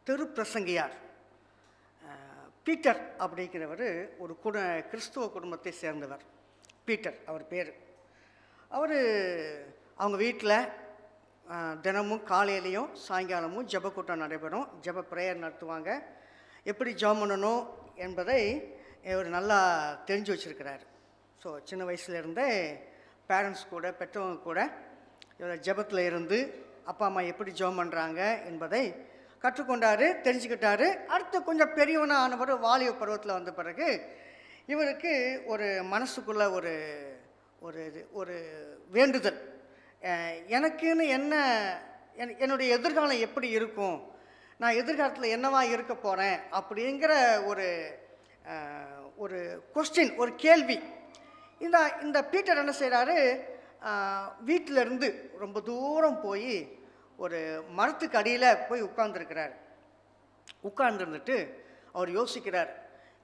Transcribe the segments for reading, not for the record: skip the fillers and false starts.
தெரு பிரசங்கியார் பீட்டர் அப்படிங்கிறவர் ஒரு கிறிஸ்துவ குடும்பத்தை சேர்ந்தவர். பீட்டர் அவர் பேர். அவங்க வீட்டில் தினமும் காலையிலையும் சாயங்காலமும் ஜெப கூட்டம் நடைபெறும். ஜெப ப்ரேயர் நடத்துவாங்க. எப்படி ஜெபம் பண்ணணும் என்பதை இவர் நல்லா தெரிஞ்சு வச்சுருக்கிறார். ஸோ சின்ன வயசுலேருந்தே பேரண்ட்ஸ் கூட பெற்றவங்க கூட இவர் ஜெபத்தில் இருந்து அப்பா அம்மா எப்படி ஜெபம் பண்ணுறாங்க என்பதை கற்றுக்கொண்டார், தெரிஞ்சுக்கிட்டார். அடுத்து கொஞ்சம் பெரியவனாக ஆனவர் வாலிப பருவத்தில் வந்த பிறகு இவருக்கு ஒரு மனசுக்குள்ளே ஒரு ஒரு ஒரு வேண்டுதல், எனக்குன்னு என்னுடைய எதிர்காலம் எப்படி இருக்கும், நான் எதிர்காலத்தில் என்னவா இருக்க போகிறேன் அப்படிங்கிற ஒரு ஒரு கொஸ்டின், ஒரு கேள்வி. இந்த பீட்டர் என்ன செய்கிறாரு, வீட்டிலேருந்து ரொம்ப தூரம் போய் ஒரு மரத்துக்கு அடியில் போய் உட்கார்ந்துருக்கிறார். உட்கார்ந்துருந்துட்டு அவர் யோசிக்கிறார்,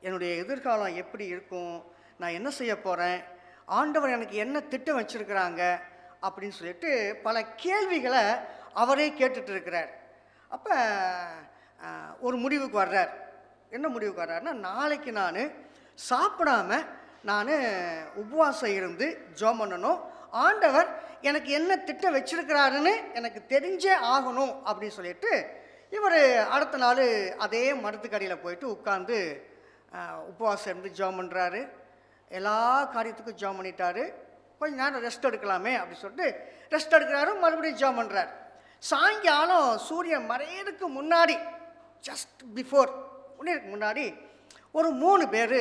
என்னுடைய எதிர்காலம் எப்படி இருக்கும், நான் என்ன செய்ய போகிறேன், ஆண்டவர் எனக்கு என்ன திட்டம் வச்சுருக்கிறாங்க அப்படின்னு சொல்லிட்டு பல கேள்விகளை அவரே கேட்டுட்டு இருக்கிறார். அப்போ ஒரு முடிவுக்கு வர்றார். என்ன முடிவுக்கு வர்றாருன்னா, நாளைக்கு நான் சாப்பிடாம நான் உபவாசம் இருந்து ஜெபம் பண்ணணும், ஆண்டவர் எனக்கு என்ன திட்டம் வச்சிருக்கிறாருன்னு எனக்கு தெரிஞ்சே ஆகணும் அப்படின்னு சொல்லிட்டு இவர் அடுத்த நாள் அதே மரத்துக்கடியில் போயிட்டு உட்காந்து உபவாசம் இருந்து ஜெபம் பண்ணுறாரு. எல்லா காரியத்துக்கும் ஜெபம் பண்ணிட்டாரு. கொஞ்சம் நேரம் ரெஸ்ட் எடுக்கலாமே அப்படின்னு சொல்லிட்டு ரெஸ்ட் எடுக்கிறாரு. மறுபடியும் ஜெபம் பண்ணுறாரு. சாயங்காலம் சூரியன் மறையதுக்கு முன்னாடி, ஜஸ்ட் பிஃபோர் முன்னாடி ஒரு 3 பேர்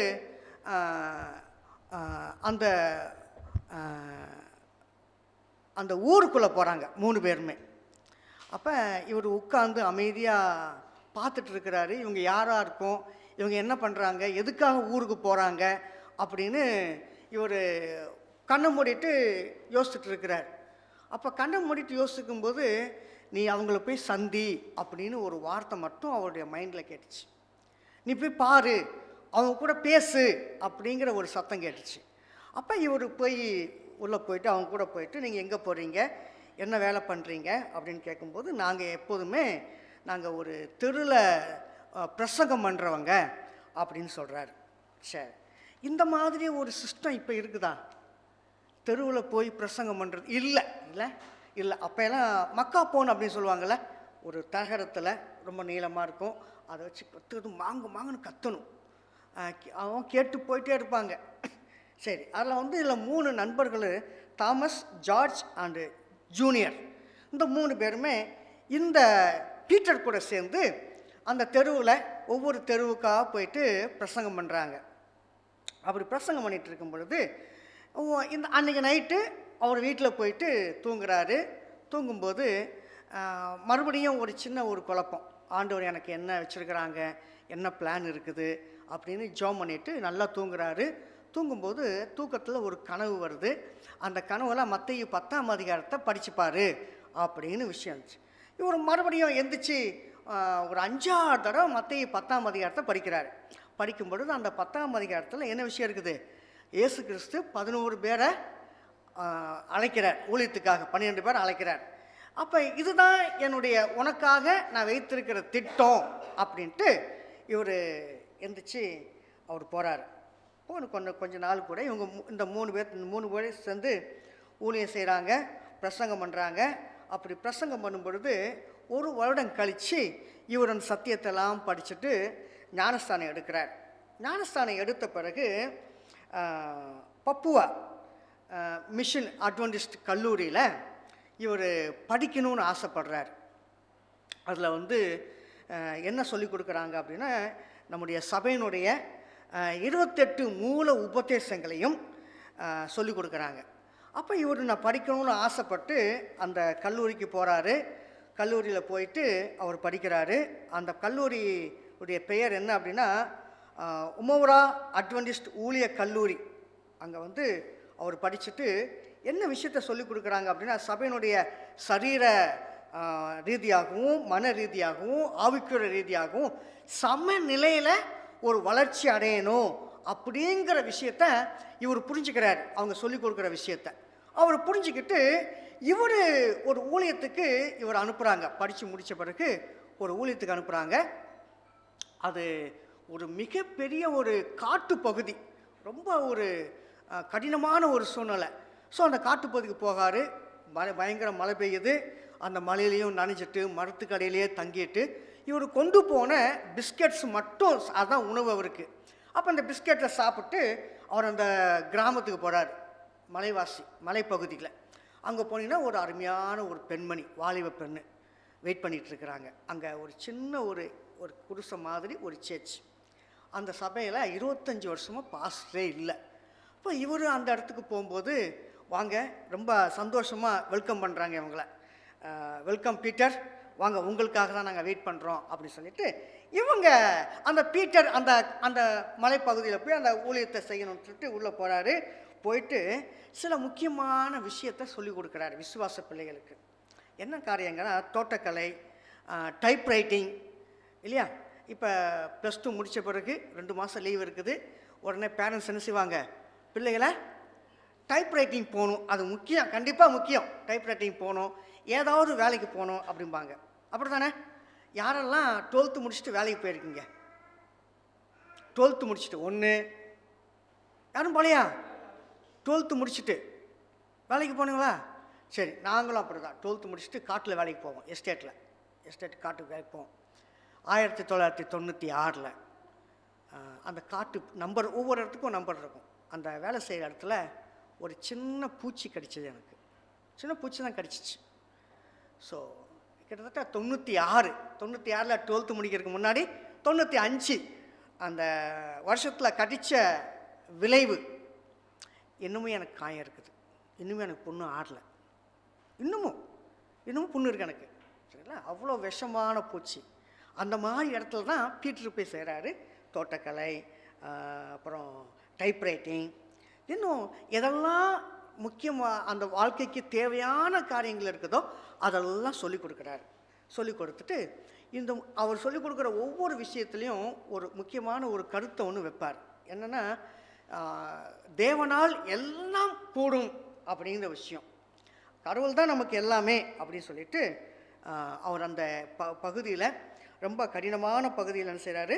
அந்த அந்த ஊருக்குள்ளே போகிறாங்க, 3 பேருமே. அப்போ இவர் உட்காந்து அமைதியாக பார்த்துட்டு இருக்கிறாரு. இவங்க யாராக இருக்கும், இவங்க என்ன பண்ணுறாங்க, எதுக்காக ஊருக்கு போகிறாங்க அப்படின்னு இவர் கண்ணை மூடிட்டு யோசிச்சுட்டு இருக்கிறார். அப்போ கண்ணை மூடிட்டு யோசிக்கும்போது, நீ அவங்கள போய் சந்தி அப்படின்னு ஒரு வார்த்தை மட்டும் அவருடைய மைண்டில் கேட்டுச்சு. நீ போய் பாரு, அவங்க கூட பேசு அப்படிங்கிற ஒரு சத்தம் கேட்டுச்சு. அப்போ இவர் போய் உள்ளே போயிட்டு அவங்க கூட போயிட்டு, நீங்கள் எங்கே போகிறீங்க, என்ன வேலை பண்ணுறீங்க அப்படின்னு கேட்கும்போது, நாங்கள் எப்போதுமே நாங்கள் ஒரு தெருவில் பிரசங்கம் பண்ணுறவங்க அப்படின்னு சொல்கிறாரு. சரி, இந்த மாதிரி ஒரு சிஸ்டம் இப்போ இருக்குதா? தெருவில் போய் பிரசங்கம் பண்ணுறது இல்லை இல்லை இல்லை. அப்போல்லாம் மக்கா போன் அப்படின்னு சொல்லுவாங்கள்ல, ஒரு தகரத்தில் ரொம்ப நீளமாக இருக்கும், அதை வச்சு கத்துறது மாங்குன்னு கத்தணும். அவன் கேட்டு போயிட்டே இருப்பாங்க. சரி, அதில் இதில் 3 நண்பர்கள், தாமஸ், ஜார்ஜ் அண்டு ஜூனியர், இந்த 3 பேருமே இந்த பீட்டர் கூட சேர்ந்து அந்த தெருவில் ஒவ்வொரு தெருவுக்காக போயிட்டு பிரசங்கம் பண்ணுறாங்க. அப்படி பிரசங்கம் பண்ணிகிட்டு இருக்கும் பொழுது அன்றைக்கி நைட்டு அவர் வீட்டில் போயிட்டு தூங்குறாரு. தூங்கும்போது மறுபடியும் ஒரு சின்ன ஒரு குழப்பம், ஆண்டவர் எனக்கு என்ன வச்சுருக்கிறாங்க, என்ன பிளான் இருக்குது அப்படின்னு ஜெபம் பண்ணிவிட்டு நல்லா தூங்குறாரு. தூங்கும்போது தூக்கத்தில் ஒரு கனவு வருது. அந்த கனவுல மத்தேயு 10ஆம் அதிகாரத்தை படிச்சுப்பார் அப்படின்னு விஷயம் இருந்துச்சு. இவர் மறுபடியும் எந்திரிச்சு ஒரு 5-6 தடவை மத்தேயு 10ஆம் அதிகாரத்தை படிக்கிறார். படிக்கும் பொழுது அந்த 10ஆம் அதிகாரத்தில் என்ன விஷயம் இருக்குது, இயேசு கிறிஸ்து 11 பேரை அழைக்கிறார் ஊழியத்துக்காக, 12 பேர் அழைக்கிறார். அப்போ இதுதான் என்னுடைய உனக்காக நான் வைத்திருக்கிற திட்டம் அப்படின்ட்டு இவர் எந்திரிச்சு அவர் போகிறார். கொஞ்ச நாள் கூட இவங்க இந்த 3 பேர் சேர்ந்து ஊழியம் செய்கிறாங்க, பிரசங்கம் பண்ணுறாங்க. அப்படி பிரசங்கம் பண்ணும் பொழுது 1 வருடம் கழித்து இவர் அந்த சத்தியத்தெல்லாம் படிச்சுட்டு ஞானஸ்தானம் எடுக்கிறார். ஞானஸ்தானம் எடுத்த பிறகு பப்புவா மிஷன் அட்வென்டிஸ்ட் கல்லூரியில் இவர் படிக்கணும்னு ஆசைப்படுறார். அதில் என்ன சொல்லிக் கொடுக்குறாங்க அப்படின்னா, நம்முடைய சபையினுடைய 28 மூல உபதேசங்களையும் சொல்லிக் கொடுக்குறாங்க. அப்போ இவர் நான் படிக்கணும்னு ஆசைப்பட்டு அந்த கல்லூரிக்கு போகிறாரு. கல்லூரியில் போயிட்டு அவர் படிக்கிறாரு. அந்த கல்லூரியுடைய பெயர் என்ன அப்படின்னா, உமௌரா அட்வென்டிஸ்ட் ஊழிய கல்லூரி. அங்கே அவர் படிச்சுட்டு என்ன விஷயத்தை சொல்லிக் கொடுக்குறாங்க அப்படின்னா, சபையினுடைய சரீர ரீதியாகவும் மன ரீதியாகவும் ஆவிக்குரிய ரீதியாகவும் சமநிலையில் ஒரு வளர்ச்சி அடையணும் அப்படிங்கிற விஷயத்த இவர் புரிஞ்சுக்கிறார். அவங்க சொல்லிக் கொடுக்குற விஷயத்த அவர் புரிஞ்சுக்கிட்டு இவர் ஒரு ஊழியத்துக்கு இவர் அனுப்புகிறாங்க. படித்து முடித்த பிறகு ஒரு ஊழியத்துக்கு அனுப்புகிறாங்க. அது ஒரு மிகப்பெரிய ஒரு காட்டு பகுதி, ரொம்ப ஒரு கடினமான ஒரு சூழ்நிலை. ஸோ அந்த காட்டுப்பகுதிக்கு போகாரு. பயங்கர மழை பெய்யுது. அந்த மழையிலையும் நனைஞ்சிட்டு மரத்துக்கடையிலேயே தங்கிட்டு இவர் கொண்டு போன பிஸ்கெட்ஸ் மட்டும், அதுதான் உணவு அவருக்கு. அப்போ அந்த பிஸ்கெட்டை சாப்பிட்டு அவர் அந்த கிராமத்துக்கு போகிறார். மலைப்பகுதியில் அங்கே போனீங்கன்னா ஒரு அருமையான ஒரு பெண்மணி, வாலிப பெண்ணு வெயிட் பண்ணிகிட்ருக்குறாங்க. அங்கே ஒரு சின்ன ஒரு ஒரு குடிசை மாதிரி ஒரு சர்ச். அந்த சபையில் 25 வருஷமாக பாஸ்டரே இல்லை. இப்போ இவர் அந்த இடத்துக்கு போகும்போது, வாங்க, ரொம்ப சந்தோஷமாக வெல்கம் பண்ணுறாங்க இவங்கள. வெல்கம் பீட்டர், வாங்க, உங்களுக்காக தான் நாங்கள் வெயிட் பண்ணுறோம் அப்படின்னு சொல்லிட்டு இவங்க அந்த பீட்டர் அந்த அந்த மலைப்பகுதியில் போய் அந்த ஊழியத்தை செய்யணும்னு சொல்லிட்டு உள்ளே போகிறாரு. போயிட்டு சில முக்கியமான விஷயத்தை சொல்லி கொடுக்குறாரு விசுவாச பிள்ளைகளுக்கு. என்ன காரியங்கன்னா, தோட்டக்கலை, டைப்ரைட்டிங் இல்லையா. இப்போ +2 முடித்த பிறகு 2 மாதம் லீவ் இருக்குது. உடனே பேரண்ட்ஸ் என்ன செய்வாங்க, பிள்ளைகளை டைப்ரைட்டிங் போகணும், அது முக்கியம், கண்டிப்பாக முக்கியம், டைப்ரைட்டிங் போகணும், ஏதாவது வேலைக்கு போகணும் அப்படிம்பாங்க. அப்படி தானே? யாரெல்லாம் 12th முடிச்சுட்டு வேலைக்கு போயிருக்கீங்க? 12th முடிச்சுட்டு ஒன்று யாரும் போலையா? 12th முடிச்சுட்டு வேலைக்கு போனீங்களா? சரி, நாங்களும் அப்படி தான் 12th முடிச்சுட்டு காட்டில் வேலைக்கு போவோம். எஸ்டேட் காட்டுக்கு வேலைக்கு போவோம். 1996 அந்த காட்டு நம்பர், ஒவ்வொரு இடத்துக்கும் நம்பர் இருக்கும். அந்த வேலை செய்கிற இடத்துல ஒரு சின்ன பூச்சி கடிச்சது. எனக்கு சின்ன பூச்சி தான் கடிச்சிச்சு. ஸோ கிட்டத்தட்ட 96 12th முடிக்கிறதுக்கு முன்னாடி 95 அந்த வருஷத்தில் கடித்த விளைவு இன்னமும் எனக்கு காயம் இருக்குது. இன்னுமே எனக்கு புண்ணு ஆறலை. இன்னமும் புண்ணு இருக்குது எனக்கு. சரிங்களா? அவ்வளோ விஷமான பூச்சி. அந்த மாதிரி இடத்துல தான் பீட்டர் போய் செய்கிறாரு. தோட்டக்கலை, அப்புறம் டைப்ரைட்டிங், இன்னும் எதெல்லாம் முக்கியமாக அந்த வாழ்க்கைக்கு தேவையான காரியங்கள் இருக்குதோ அதெல்லாம் சொல்லிக் கொடுக்குறாரு. சொல்லிக் கொடுத்துட்டு அவர் சொல்லிக் கொடுக்குற ஒவ்வொரு விஷயத்துலேயும் ஒரு முக்கியமான ஒரு கருத்தை ஒன்று வைப்பார். என்னென்னா, தேவனால் எல்லாம் கூடும் அப்படிங்கிற விஷயம். கடவுள் தான் நமக்கு எல்லாமே அப்படின்னு சொல்லிட்டு அவர் அந்த பகுதியில், ரொம்ப கடினமான பகுதியில் என்ன செய்கிறாரு,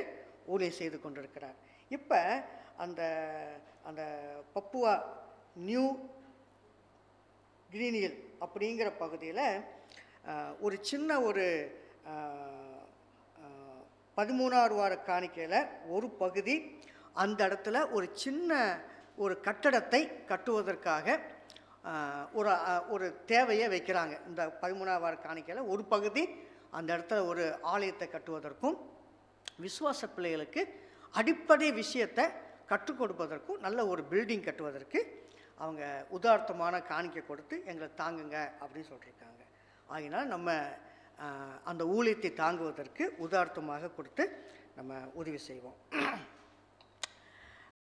ஊழியம் செய்து கொண்டிருக்கிறார். இப்போ அந்த அந்த பப்புவா நியூ கிரீனியல் அப்படிங்கிற பகுதியில் ஒரு சின்ன ஒரு 13ஆவது வார காணிக்கையில் ஒரு பகுதி, அந்த இடத்துல ஒரு சின்ன ஒரு கட்டடத்தை கட்டுவதற்காக ஒரு தேவையை வைக்கிறாங்க. இந்த 13ஆவது வார காணிக்கையில் ஒரு பகுதி அந்த இடத்துல ஒரு ஆலயத்தை கட்டுவதற்கும், விசுவாச பிள்ளைகளுக்கு அடிப்படை விஷயத்தை கற்றுக் கொடுப்பதற்கும், நல்ல ஒரு பில்டிங் கட்டுவதற்கு அவங்க உதார்த்தமான காணிக்கை கொடுத்து எங்களை தாங்குங்க அப்படின்னு சொல்லியிருக்காங்க. ஆகினால் நம்ம அந்த ஊழியத்தை தாங்குவதற்கு உதார்த்தமாக கொடுத்து நம்ம உதவி செய்வோம்.